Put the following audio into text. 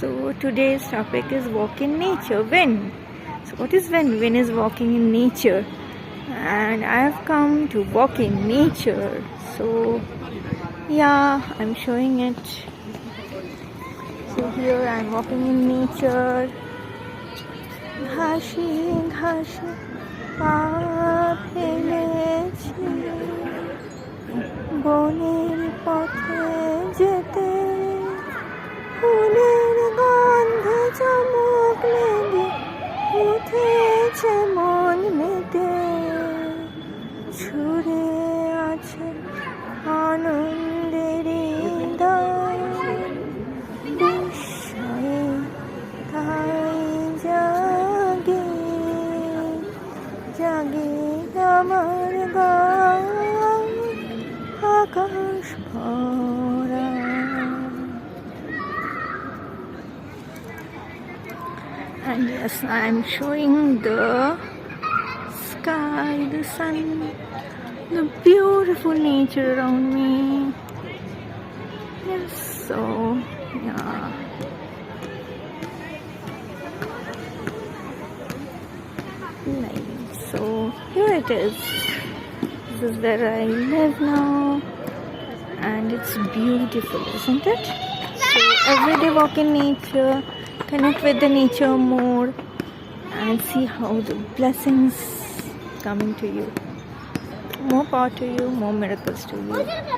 So today's topic is walk in nature. W.I.N. So what is W.I.N? W.I.N is walking in nature, and I have come to walk in nature. So yeah, I'm showing it. So here I'm walking in nature. ঘাসে ঘাসে পা ফেলেছি বনের পথে যেতে ফুলের গন্ধে চমক লেগে উঠেছে মন মেতে ছুড়ে আছে আনন্দের হৃদয় বিস্ময়ে তাই জাগে জাগে আমার গান আকাশ ভরা। And yes, I'm showing the sky, the sun, the beautiful nature around me. Yes, so yeah. Nice. So here it is. This is where I live now, and it's beautiful, isn't it? So every day walk in nature, connect with the nature more, and see how the blessings coming to you. More power to you, more miracles to you.